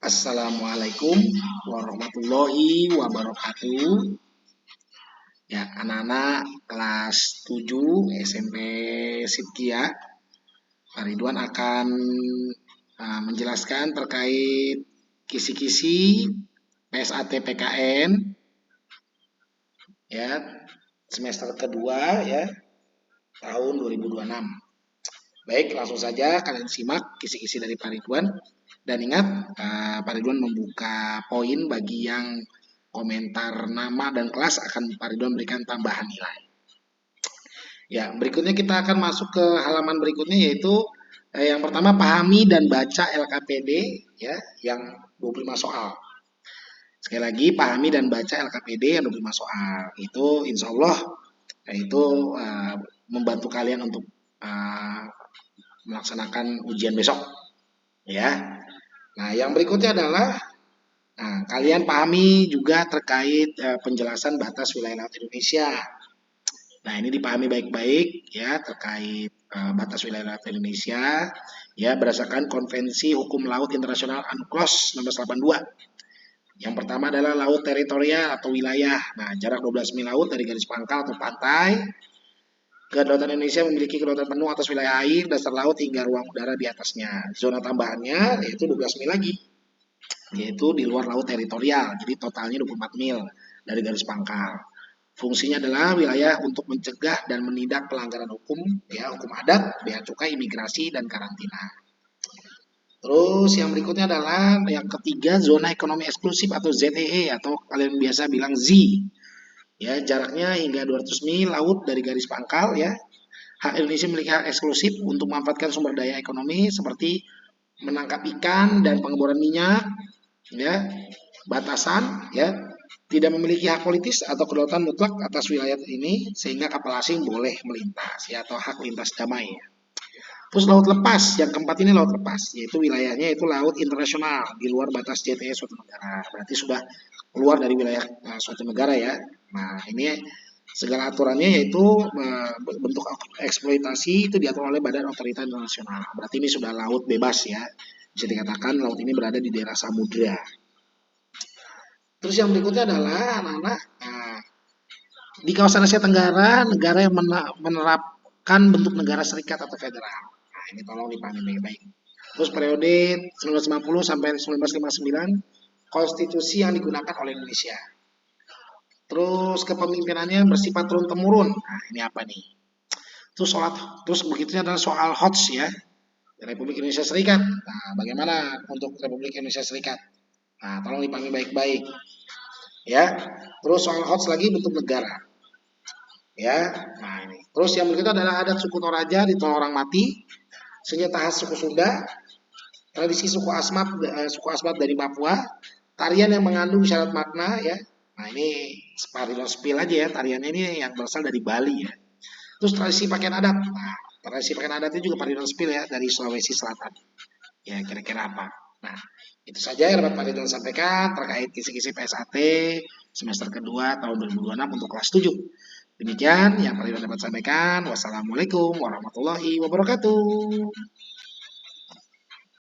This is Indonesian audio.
Assalamualaikum warahmatullahi wabarakatuh. Ya, anak-anak kelas 7 SMP Sidkia, Pak Ridwan akan menjelaskan terkait kisi-kisi PSAT PKN ya semester kedua ya tahun 2026. Baik, langsung saja kalian simak kisi-kisi dari Pak Ridwan. Dan ingat, Pak Ridwan membuka poin bagi yang komentar nama dan kelas akan Pak Ridwan berikan tambahan nilai. Ya, berikutnya kita akan masuk ke halaman berikutnya yaitu yang pertama pahami dan baca LKPD ya yang 25 soal. Sekali lagi pahami dan baca LKPD yang 25 soal. Itu insya Allah itu membantu kalian untuk melaksanakan ujian besok ya. Nah, yang berikutnya adalah kalian pahami juga terkait penjelasan batas wilayah laut Indonesia. Nah, ini dipahami baik-baik ya terkait batas wilayah laut Indonesia ya berdasarkan Konvensi Hukum Laut Internasional UNCLOS 1982. Yang pertama adalah laut teritorial atau wilayah. Nah, jarak 12 mil laut dari garis pangkal atau pantai. Kedaulatan Indonesia memiliki kedaulatan penuh atas wilayah air, dasar laut hingga ruang udara di atasnya. Zona tambahannya yaitu 12 mil lagi, yaitu di luar laut teritorial. Jadi totalnya 24 mil dari garis pangkal. Fungsinya adalah wilayah untuk mencegah dan menindak pelanggaran hukum, ya hukum adat, bea cukai, imigrasi, dan karantina. Terus yang berikutnya adalah yang ketiga zona ekonomi eksklusif atau ZEE atau kalian biasa bilang Z. Ya, jaraknya hingga 200 mil laut dari garis pangkal ya. Hak Indonesia memiliki hak eksklusif untuk memanfaatkan sumber daya ekonomi seperti menangkap ikan dan pengeboran minyak ya. Batasan ya, tidak memiliki hak politis atau kedaulatan mutlak atas wilayah ini sehingga kapal asing boleh melintas ya atau hak lintas damai ya. Terus laut lepas, yang keempat ini laut lepas, yaitu wilayahnya itu laut internasional di luar batas JTE suatu negara. Berarti sudah keluar dari wilayah suatu negara ya. Nah, ini segala aturannya yaitu bentuk eksploitasi itu diatur oleh Badan Otorita Internasional. Berarti ini sudah laut bebas ya. Bisa dikatakan laut ini berada di daerah samudra. Terus yang berikutnya adalah anak-anak di kawasan Asia Tenggara, negara yang menerapkan bentuk negara serikat atau federal. Nah, ini tolong dipahami baik-baik. Terus periode 1950 sampai 1959, konstitusi yang digunakan oleh Indonesia. Terus kepemimpinannya bersifat turun-temurun. Nah, ini apa nih? Terus begitunya adalah soal HOTS ya, Republik Indonesia Serikat. Nah, bagaimana untuk Republik Indonesia Serikat? Nah, tolong dipahami baik-baik. Ya, terus soal HOTS lagi bentuk negara. Ya, nah ini. Terus yang berikutnya adalah adat suku Toraja di Tol Orang Mati, senjata khas suku Sunda, tradisi suku Asmat dari Papua, tarian yang mengandung syarat makna ya. Nah ini Sparilon Spill aja ya, tariannya ini yang berasal dari Bali ya. Terus tradisi pakaian adat. Nah, tradisi pakaian adat itu juga Sparilon Spill ya dari Sulawesi Selatan. Ya kira-kira apa? Nah, itu saja yang dapat Pak Ridwan sampaikan terkait kisi-kisi PSAT semester kedua tahun 2026 untuk kelas 7. Demikian yang Pak Ridwan dapat sampaikan. Wassalamualaikum warahmatullahi wabarakatuh.